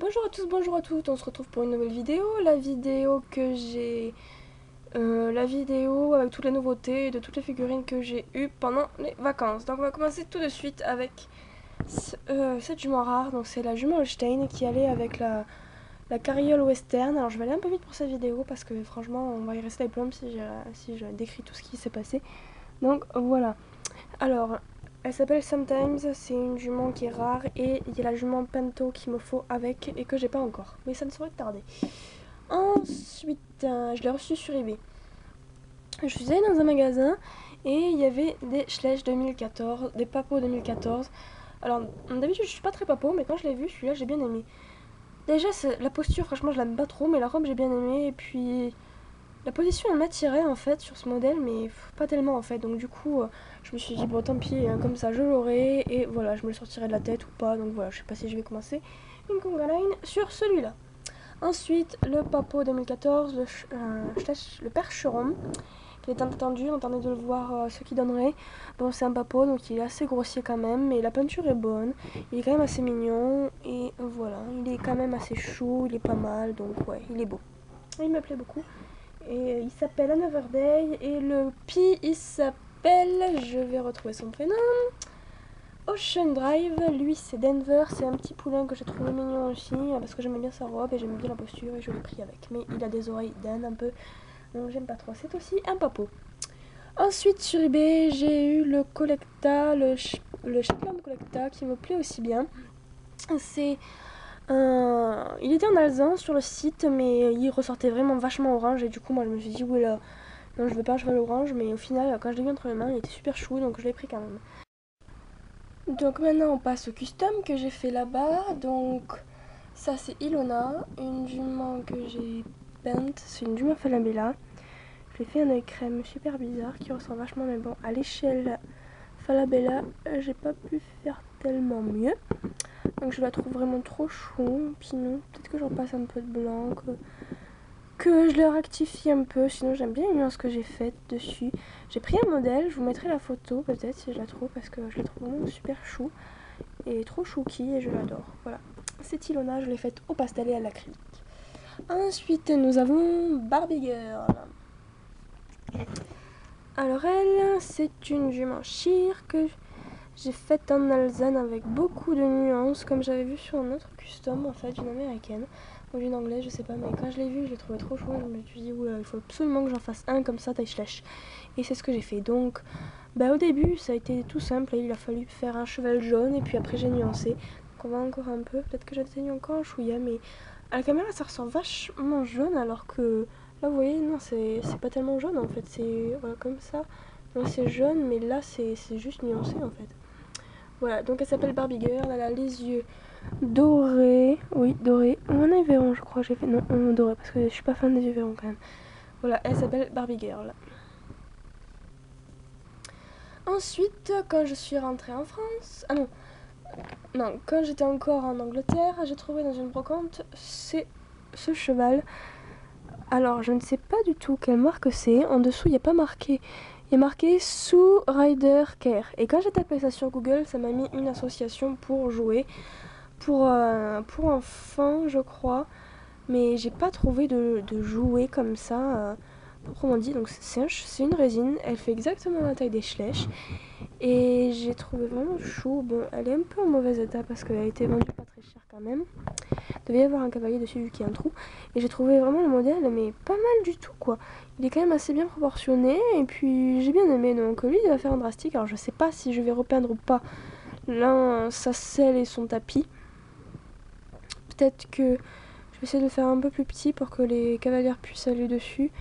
Bonjour à tous, bonjour à toutes, on se retrouve pour une nouvelle vidéo, la vidéo avec toutes les nouveautés de toutes les figurines que j'ai eues pendant les vacances. Donc on va commencer tout de suite avec cette jument rare, donc c'est la jument Holstein qui allait avec la carriole western. Alors je vais aller un peu vite pour cette vidéo parce que franchement on va y rester les plombs si je décris tout ce qui s'est passé. Donc voilà. Alors, elle s'appelle Sometimes, c'est une jument qui est rare et il y a la jument Pinto qu'il me faut avec et que j'ai pas encore. Mais ça ne saurait tarder. Ensuite, je l'ai reçue sur eBay. Je suis allée dans un magasin et il y avait des Schleich 2014, des Papo 2014. Alors, d'habitude, je suis pas très papo, mais quand je l'ai vu, celui-là, j'ai bien aimé. Déjà, la posture, franchement, je l'aime pas trop, mais la robe, j'ai bien aimé. Et puis, la position elle m'attirait en fait sur ce modèle, mais pas tellement en fait. Donc du coup, je me suis dit bon tant pis, comme ça je l'aurai et voilà, je me le sortirai de la tête ou pas. Donc voilà, je sais pas si je vais commencer une conga line sur celui-là. Ensuite, le Papo 2014, le percheron, qui est tant attendu, on attendait de le voir ce qu'il donnerait. Bon, c'est un Papo, donc il est assez grossier quand même, mais la peinture est bonne. Il est quand même assez mignon et voilà, il est quand même assez chou, il est pas mal, donc ouais, il est beau. Il me plaît beaucoup. Et il s'appelle Another Day. Et le pi, il s'appelle, je vais retrouver son prénom, Ocean Drive. Lui, c'est Denver. C'est un petit poulain que j'ai trouvé mignon aussi. Parce que j'aimais bien sa robe et j'aimais bien la posture. Et je l'ai pris avec. Mais il a des oreilles d'Inde un peu. Donc j'aime pas trop. C'est aussi un papo. Ensuite, sur eBay, j'ai eu le Collecta, le Shetland Collecta qui me plaît aussi bien. C'est il était en alezan sur le site, mais il ressortait vraiment vachement orange. Et du coup, moi je me suis dit, oula, non, je veux pas un cheval orange, mais au final, quand je l'ai vu entre les mains, il était super chou, donc je l'ai pris quand même. Donc maintenant, on passe au custom que j'ai fait là-bas. Donc, ça, c'est Ilona, une jument que j'ai peinte. C'est une jument Falabella. Je l'ai fait un œil crème super bizarre qui ressemble vachement, mais bon, à l'échelle Falabella, j'ai pas pu faire tellement mieux. Donc, je la trouve vraiment trop chou. Puis non, peut-être que j'en passe un peu de blanc, que je le rectifie un peu, sinon j'aime bien les nuances que j'ai faites dessus. J'ai pris un modèle, je vous mettrai la photo peut-être si je la trouve, parce que je la trouve vraiment super chou et trop chouki et je l'adore. Voilà, cette Ilona, je l'ai faite au pastel et à l'acrylique. Ensuite, nous avons Barbie Girl. Alors elle, c'est une jument Shire que j'ai faite en alezan avec beaucoup de nuances, comme j'avais vu sur un autre custom en fait, d'une américaine ou d'une anglaise, je sais pas, mais quand je l'ai vu, je l'ai trouvé trop chou. Je me suis dit, oula, il faut absolument que j'en fasse un comme ça, taille slash. Et c'est ce que j'ai fait. Donc, au début, ça a été tout simple. Il a fallu faire un cheval jaune et puis après, j'ai nuancé. Donc, on va encore un peu. Peut-être que j'atteigne encore un chouïa, mais à la caméra, ça ressort vachement jaune alors que là, vous voyez, non, c'est pas tellement jaune en fait. C'est voilà, comme ça. Donc, c'est jaune, mais là, c'est juste nuancé en fait. Voilà, donc elle s'appelle Barbie Girl, elle a les yeux dorés, oui, dorés, ou un œil verron, je crois, j'ai fait, non, doré, parce que je suis pas fan des yeux verrons quand même. Voilà, elle s'appelle Barbie Girl. Ensuite, quand je suis rentrée en France, non, quand j'étais encore en Angleterre, j'ai trouvé dans une brocante ce cheval. Alors, je ne sais pas du tout quelle marque c'est, en dessous, il n'y a pas marqué. Il y a marqué Sue Rider Care. Et quand j'ai tapé ça sur Google, ça m'a mis une association pour jouer. Pour enfants, je crois. Mais j'ai pas trouvé de jouet comme ça, proprement dit. Donc c'est une résine. Elle fait exactement la taille des Schleich. Et j'ai trouvé vraiment chou. Bon, elle est un peu en mauvais état parce qu'elle a été vendue pas très cher quand même. Il devait y avoir un cavalier dessus vu qu'il y a un trou. Et j'ai trouvé vraiment le modèle, mais pas mal du tout quoi. Il est quand même assez bien proportionné. Et puis j'ai bien aimé. Donc lui, il va faire un drastique. Alors je sais pas si je vais repeindre ou pas sa selle et son tapis. Peut-être que je vais essayer de le faire un peu plus petit pour que les cavalières puissent aller dessus.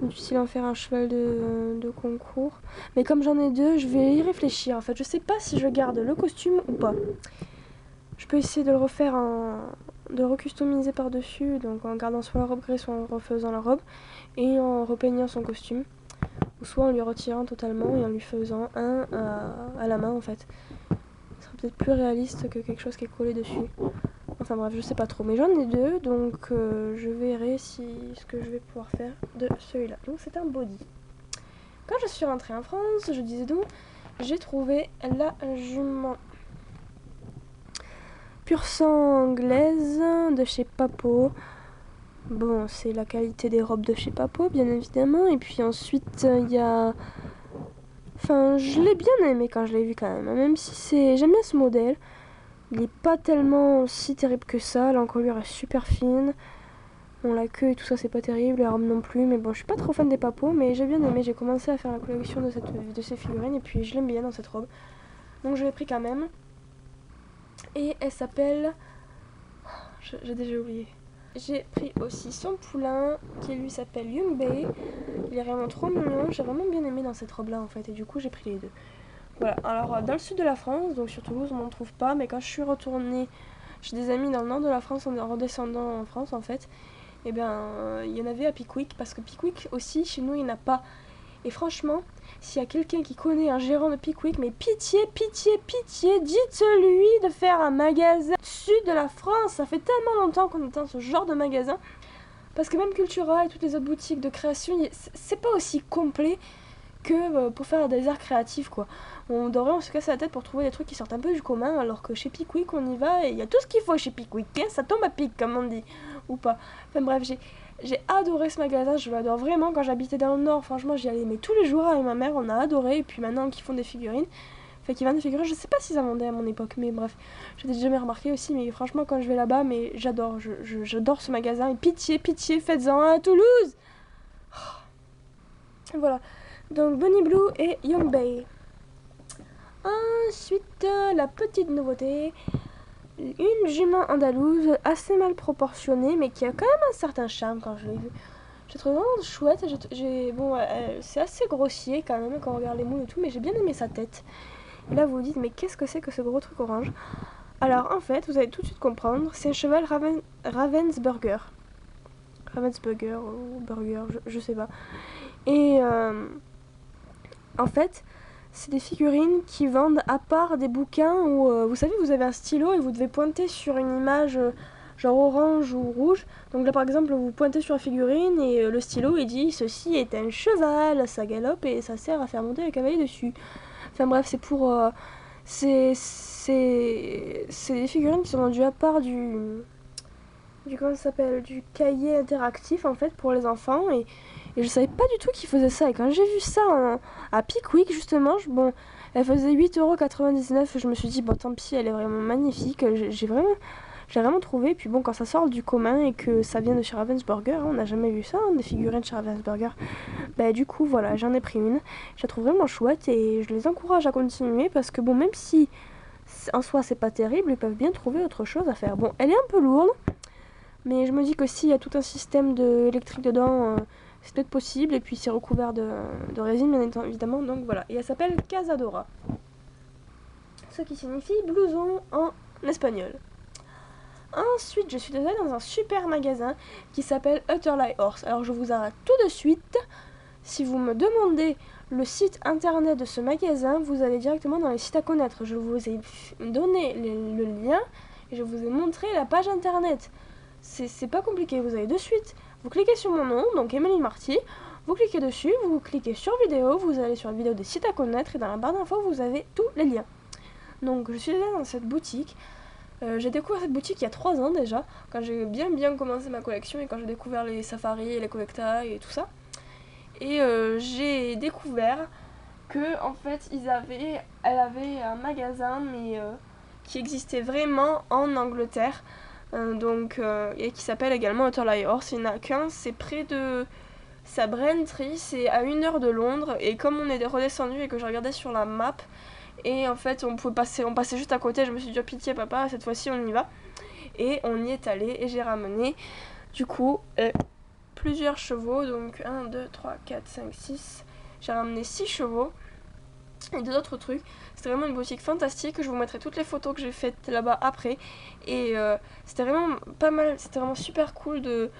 Du style en faire un cheval de concours. Mais comme j'en ai deux, je vais y réfléchir. En fait, je sais pas si je garde le costume ou pas. Je peux essayer de le refaire de le recustomiser par-dessus, donc en gardant soit la robe grise, soit en refaisant la robe, et en repeignant son costume. Ou soit en lui retirant totalement et en lui faisant un à la main en fait. Ce serait peut-être plus réaliste que quelque chose qui est collé dessus. Enfin bref, je sais pas trop, mais j'en ai deux, donc je verrai ce que je vais pouvoir faire de celui-là. Donc c'est un body. Quand je suis rentrée en France, je disais donc, j'ai trouvé la jument pur sang anglaise de chez Papo. Bon, c'est la qualité des robes de chez Papo, bien évidemment. Et puis ensuite, il y a... Enfin, je l'ai bien aimé quand je l'ai vu quand même. Même si c'est... J'aime bien ce modèle. Il est pas tellement si terrible que ça. L'encolure est super fine. Bon, la queue et tout ça, c'est pas terrible. Les robes non plus. Mais bon, je suis pas trop fan des Papos. Mais j'ai bien aimé. J'ai commencé à faire la collection de ces figurines. Et puis, je l'aime bien dans cette robe. Donc, je l'ai pris quand même. Et elle s'appelle... J'ai déjà oublié. J'ai pris aussi son poulain qui lui s'appelle Yunbei. Il est vraiment trop mignon. J'ai vraiment bien aimé dans cette robe là en fait. Et du coup j'ai pris les deux. Voilà. Alors dans le sud de la France, donc sur Toulouse on n'en trouve pas. Mais quand je suis retournée chez des amis dans le nord de la France en redescendant en France en fait, et bien il y en avait à Pickwick. Parce que Pickwick aussi chez nous il n'y en a pas. Et franchement, s'il y a quelqu'un qui connaît un gérant de Pickwick, mais pitié, pitié, pitié, dites-lui de faire un magasin sud de la France. Ça fait tellement longtemps qu'on est dans ce genre de magasin. Parce que même Cultura et toutes les autres boutiques de création, c'est pas aussi complet que pour faire des arts créatifs, quoi. On devrait se casser la tête pour trouver des trucs qui sortent un peu du commun, alors que chez Pickwick, on y va et il y a tout ce qu'il faut chez Pickwick. Hein, ça tombe à pic, comme on dit. Ou pas. Enfin bref, j'ai adoré ce magasin, je l'adore vraiment. Quand j'habitais dans le Nord, franchement, j'y allais mais tous les jours avec ma mère, on a adoré. Et puis maintenant qu'ils font des figurines, enfin qu'ils vendent des figurines, je sais pas si ça vendait à mon époque, mais bref, je l'ai jamais remarqué aussi. Mais franchement, quand je vais là-bas, mais j'adore, j'adore ce magasin. Et pitié, pitié, faites-en un à Toulouse. Voilà, donc Bunny Blue et Yunbei. Ensuite, la petite nouveauté. Une jument andalouse assez mal proportionnée, mais qui a quand même un certain charme quand je l'ai vue. Je la trouve vraiment chouette. Bon, c'est assez grossier quand même quand on regarde les moules et tout, mais j'ai bien aimé sa tête. Et là, vous vous dites, mais qu'est-ce que c'est que ce gros truc orange? Alors, en fait, vous allez tout de suite comprendre, c'est un cheval Ravensburger. Ravensburger ou Burger, je sais pas. Et en fait, c'est des figurines qui vendent à part des bouquins où, vous savez, vous avez un stylo et vous devez pointer sur une image genre orange ou rouge. Donc là, par exemple, vous pointez sur la figurine et le stylo, il dit « Ceci est un cheval, ça galope et ça sert à faire monter le cavalier dessus. » Enfin bref, c'est pour... c'est des figurines qui sont vendues à part comment ça s'appelle, du cahier interactif, en fait, pour les enfants. Et je savais pas du tout qu'ils faisaient ça. Et quand j'ai vu ça à Pickwick, justement, bon, elle faisait 8,99 €. Je me suis dit, bon, tant pis, elle est vraiment magnifique. J'ai vraiment trouvé. Puis bon, quand ça sort du commun et que ça vient de chez Ravensburger, on n'a jamais vu ça, des figurines de chez Ravensburger. Bah, du coup, voilà, j'en ai pris une. Je la trouve vraiment chouette et je les encourage à continuer parce que, bon, même si en soi c'est pas terrible, ils peuvent bien trouver autre chose à faire. Bon, elle est un peu lourde, mais je me dis que s'il y a tout un système électrique dedans, c'est peut-être possible. Et puis c'est recouvert de résine, bien évidemment. Donc voilà. Et elle s'appelle Cazadora. Ce qui signifie blouson en espagnol. Ensuite, je suis allée dans un super magasin qui s'appelle Utterly Horse. Alors je vous arrête tout de suite. Si vous me demandez le site internet de ce magasin, vous allez directement dans les sites à connaître. Je vous ai donné le lien et je vous ai montré la page internet. C'est pas compliqué, vous allez de suite, vous cliquez sur mon nom, donc Emeline Marty, vous cliquez dessus, vous cliquez sur vidéo, vous allez sur la vidéo des sites à connaître et dans la barre d'infos vous avez tous les liens. Donc je suis allée dans cette boutique, j'ai découvert cette boutique il y a 3 ans déjà, quand j'ai bien commencé ma collection et quand j'ai découvert les safaris et les collecta et tout ça. Et j'ai découvert que en fait elle avait un magasin mais qui existait vraiment en Angleterre. Et qui s'appelle également Utterly Horse. Il n'y en a qu'un, c'est près de Braintree, c'est à 1 heure de Londres. Et comme on est redescendu et que je regardais sur la map, et en fait on passait juste à côté, je me suis dit oh, pitié papa, cette fois-ci on y va. Et on y est allé et j'ai ramené du coup plusieurs chevaux, donc 1, 2, 3, 4, 5, 6. J'ai ramené 6 chevaux et 2 autres trucs. C'était vraiment une boutique fantastique. Je vous mettrai toutes les photos que j'ai faites là-bas après. Et c'était vraiment pas mal. C'était vraiment super cool de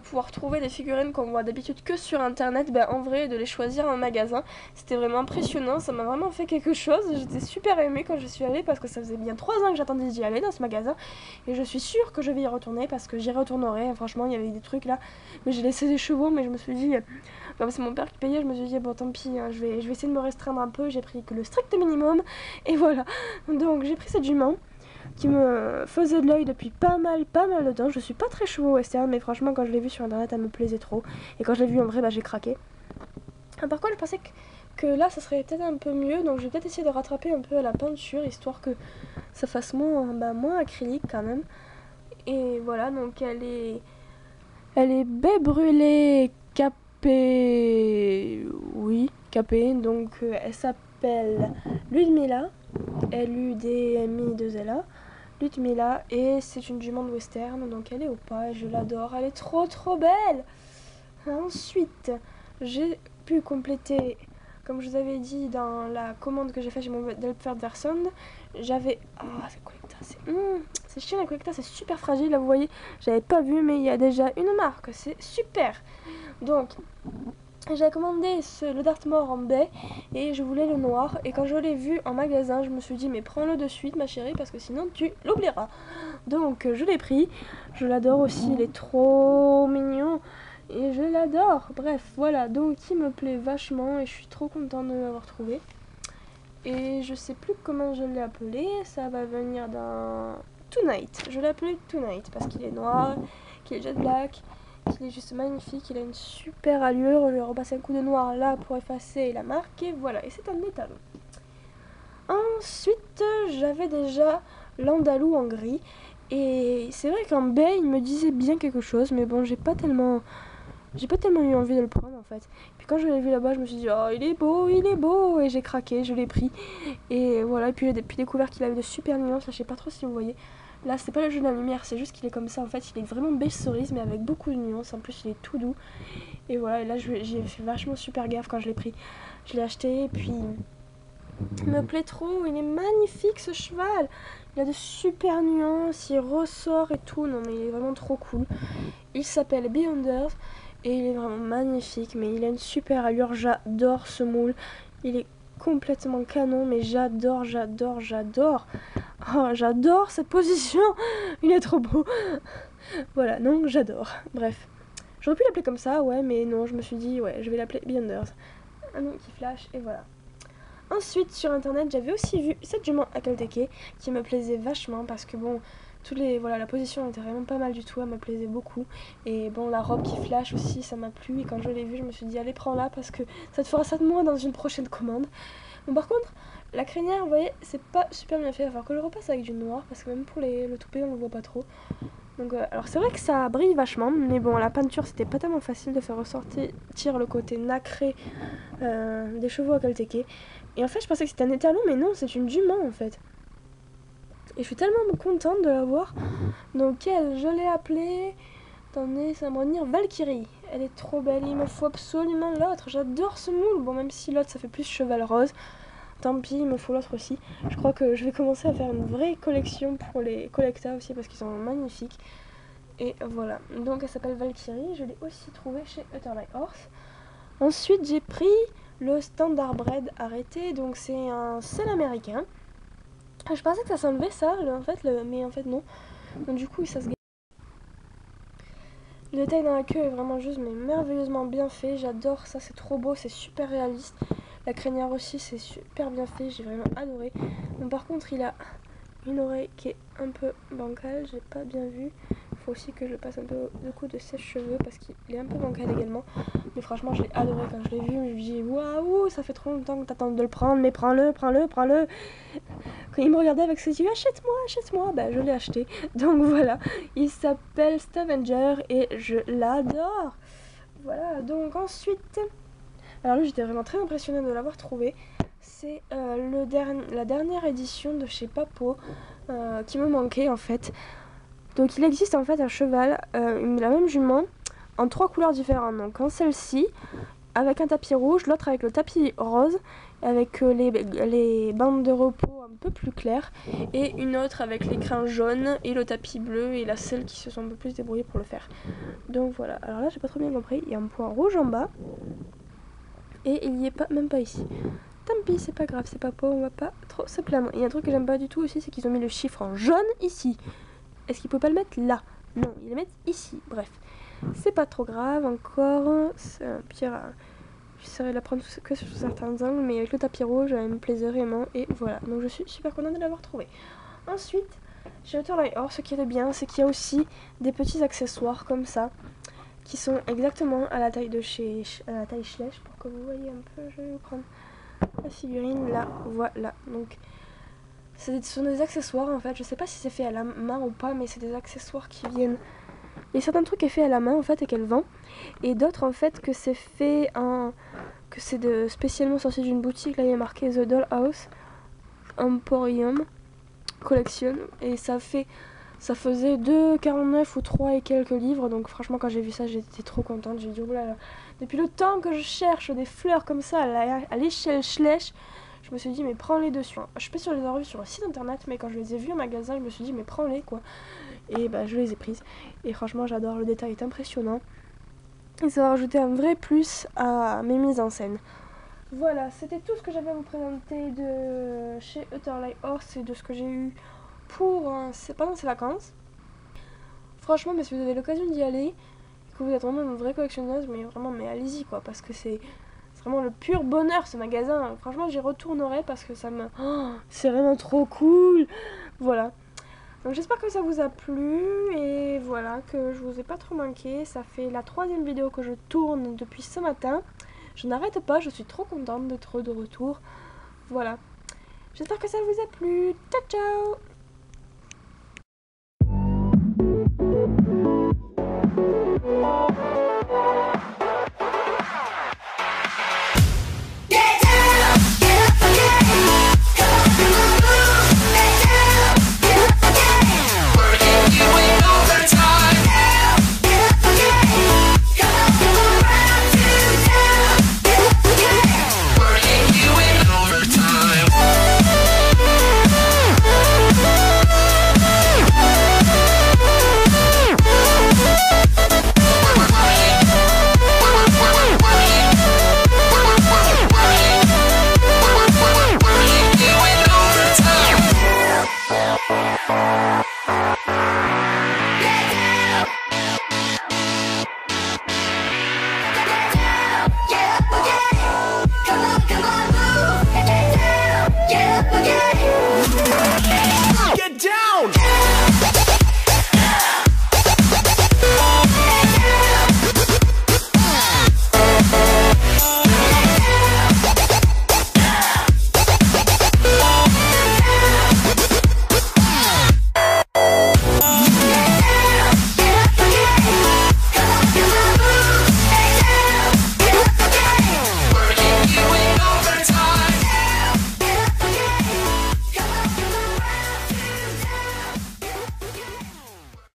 pouvoir trouver des figurines qu'on voit d'habitude que sur internet. Ben, en vrai, de les choisir en magasin. C'était vraiment impressionnant. Ça m'a vraiment fait quelque chose. J'étais super émue quand je suis allée parce que ça faisait bien 3 ans que j'attendais d'y aller dans ce magasin. Et je suis sûre que je vais y retourner parce que j'y retournerai. Franchement, il y avait des trucs là. Mais j'ai laissé des chevaux, mais je me suis dit... Comme c'est mon père qui payait, je me suis dit bon tant pis, je vais essayer de me restreindre un peu. J'ai pris que le strict minimum et voilà. Donc j'ai pris cette jument qui me faisait de l'œil depuis pas mal de temps. Je suis pas très chevaux western, mais franchement quand je l'ai vue sur internet elle me plaisait trop. Et quand je l'ai vue en vrai, bah, j'ai craqué. Par contre je pensais que là ça serait peut-être un peu mieux, donc je vais peut-être essayer de rattraper un peu à la peinture, histoire que ça fasse moins acrylique quand même. Et voilà, donc elle est baie brûlée capée, oui, capée, donc elle s'appelle Ludmilla, Ludmilla, Ludmilla, et c'est une jument de western, donc elle est opaque, je l'adore, elle est trop belle. Ensuite, j'ai pu compléter, comme je vous avais dit dans la commande que j'ai faite chez mon Delpferdversand, j'avais... Ah, c'est collecta, c'est chiant la collecta, c'est super fragile, là vous voyez, j'avais pas vu, mais il y a déjà une marque, c'est super. Donc, j'avais commandé le Dartmoor en baie et je voulais le noir, et quand je l'ai vu en magasin, je me suis dit mais prends-le de suite ma chérie, parce que sinon tu l'oublieras. Donc je l'ai pris, je l'adore aussi, il est trop mignon. Et je l'adore. Bref, voilà. Donc, il me plaît vachement et je suis trop contente de l'avoir trouvé. Et je sais plus comment je l'ai appelé. Ça va venir dans Tonight. Je l'ai appelé Tonight parce qu'il est noir, qu'il est jet black, qu'il est juste magnifique. Il a une super allure. Je vais repasser un coup de noir là pour effacer la marque. Et voilà. Et c'est un métal. Ensuite, j'avais déjà l'Andalou en gris. Et c'est vrai qu'en baie, il me disait bien quelque chose. Mais bon, j'ai pas tellement eu envie de le prendre en fait. Puis quand je l'ai vu là-bas, je me suis dit oh il est beau, et j'ai craqué, je l'ai pris. Et voilà, et puis j'ai découvert qu'il avait de super nuances, là je sais pas trop si vous voyez. Là c'est pas le jeu de la lumière, c'est juste qu'il est comme ça en fait, il est vraiment beige cerise mais avec beaucoup de nuances, en plus il est tout doux. Et voilà, et là j'ai fait vachement super gaffe quand je l'ai pris. Je l'ai acheté et puis il me plaît trop, il est magnifique ce cheval. Il a de super nuances, il ressort et tout, non mais il est vraiment trop cool. Il s'appelle Beyonders. Et il est vraiment magnifique, mais il a une super allure, j'adore ce moule. Il est complètement canon, mais j'adore. Oh, j'adore cette position, il est trop beau. Voilà, donc j'adore. Bref, j'aurais pu l'appeler comme ça, ouais, mais non, je me suis dit, ouais, je vais l'appeler Beyonders. Un nom qui flash, et voilà. Ensuite, sur internet, j'avais aussi vu cette jument à Calteke qui me plaisait vachement parce que bon, la position était vraiment pas mal du tout, elle me plaisait beaucoup. Et bon, la robe qui flash aussi, ça m'a plu. Et quand je l'ai vue, je me suis dit, allez, prends-la parce que ça te fera ça de moi dans une prochaine commande. Bon, par contre, la crinière, vous voyez, c'est pas super bien fait. Il va falloir que je repasse avec du noir parce que même pour le toupet, on le voit pas trop. Donc, alors c'est vrai que ça brille vachement, mais bon, la peinture, c'était pas tellement facile de faire ressortir le côté nacré des chevaux à Calteke. Et en fait, je pensais que c'était un étalon, mais non, c'est une jument en fait. Et je suis tellement contente de la voir. Donc elle, je l'ai appelée... Attendez, ça va me revenir Valkyrie. Elle est trop belle, il me faut absolument l'autre. J'adore ce moule. Bon, même si l'autre, ça fait plus cheval rose. Tant pis, il me faut l'autre aussi. Je crois que je vais commencer à faire une vraie collection pour les collecta aussi, parce qu'ils sont magnifiques. Et voilà. Donc elle s'appelle Valkyrie. Je l'ai aussi trouvée chez Eternal Horse. Ensuite, j'ai pris le Standardbred arrêté. Donc c'est un sel américain. Je pensais que ça s'enlevait ça, mais en fait non. Donc du coup ça se gagne. Le détail dans la queue est vraiment juste mais merveilleusement bien fait. J'adore ça, c'est trop beau, c'est super réaliste. La crinière aussi, c'est super bien fait, j'ai vraiment adoré. Donc par contre il a une oreille qui est un peu bancale, j'ai pas bien vu. Il faut aussi que je passe un peu de coup de sèche-cheveux parce qu'il est un peu bancal également. Mais franchement je l'ai adoré quand je l'ai vu, je me suis dit waouh, ça fait trop longtemps que t'attends de le prendre, mais prends-le. Quand il me regardait avec ses yeux, achète-moi, bah je l'ai acheté. Donc voilà, il s'appelle Stavanger et je l'adore. Voilà, donc ensuite, alors lui j'étais vraiment très impressionnée de l'avoir trouvé. C'est la dernière édition de chez Papo qui me manquait en fait. Donc il existe en fait un cheval, la même jument, en 3 couleurs différentes. Donc en celle-ci, avec un tapis rouge, l'autre avec le tapis rose, avec les bandes de repos un peu plus claires, et une autre avec les crins jaunes et le tapis bleu et la selle qui se sont un peu plus débrouillées pour le faire. Donc voilà, alors là j'ai pas trop bien compris, il y a un point rouge en bas, et il n'y est pas, même pas ici. Tant pis, c'est pas grave, c'est pas on va pas trop se plaindre. Il y a un truc que j'aime pas du tout aussi, c'est qu'ils ont mis le chiffre en jaune ici. Est-ce qu'ils pouvaient pas le mettre là? Non, ils le mettent ici, bref. C'est pas trop grave encore, c'est un pire... J'essaierai de la prendre que sur certains angles, mais avec le tapis rouge, elle me plaisait vraiment, et voilà. Donc je suis super contente de l'avoir trouvé. Ensuite, Chez Otterley Horse, ce qui est bien, c'est qu'il y a aussi des petits accessoires comme ça, qui sont exactement à la taille de à la taille Schleich, pour que vous voyez un peu. Je vais vous prendre la figurine là, voilà. Donc ce sont des accessoires en fait, je sais pas si c'est fait à la main ou pas, mais c'est des accessoires qui viennent. Il y a certains trucs qui est fait à la main en fait et qu'elle vend, et d'autres en fait que c'est fait que c'est spécialement sorti d'une boutique. Là il y a marqué The Dollhouse Emporium Collection, et ça faisait 2,49 ou 3 et quelques livres. Donc franchement quand j'ai vu ça j'étais trop contente. J'ai dit oh là là, depuis le temps que je cherche des fleurs comme ça à l'échelle Schleich, je me suis dit mais prends-les dessus. Je suis pas sûre de les avoir vues sur le site internet, mais quand je les ai vues au magasin je me suis dit mais prends-les quoi. Et bah je les ai prises, et franchement j'adore, le détail est impressionnant et ça va rajouter un vrai plus à mes mises en scène. Voilà, c'était tout ce que j'avais à vous présenter de chez Otterley Horse et de ce que j'ai eu pendant ces vacances. Franchement, mais si vous avez l'occasion d'y aller, que vous êtes vraiment une vraie collectionneuse, mais allez-y quoi, parce que c'est vraiment le pur bonheur ce magasin. Franchement, j'y retournerai parce que c'est vraiment trop cool. Voilà. Donc j'espère que ça vous a plu et voilà, que je vous ai pas trop manqué. Ça fait la 3e vidéo que je tourne depuis ce matin. Je n'arrête pas, je suis trop contente d'être de retour. Voilà. J'espère que ça vous a plu. Ciao ciao!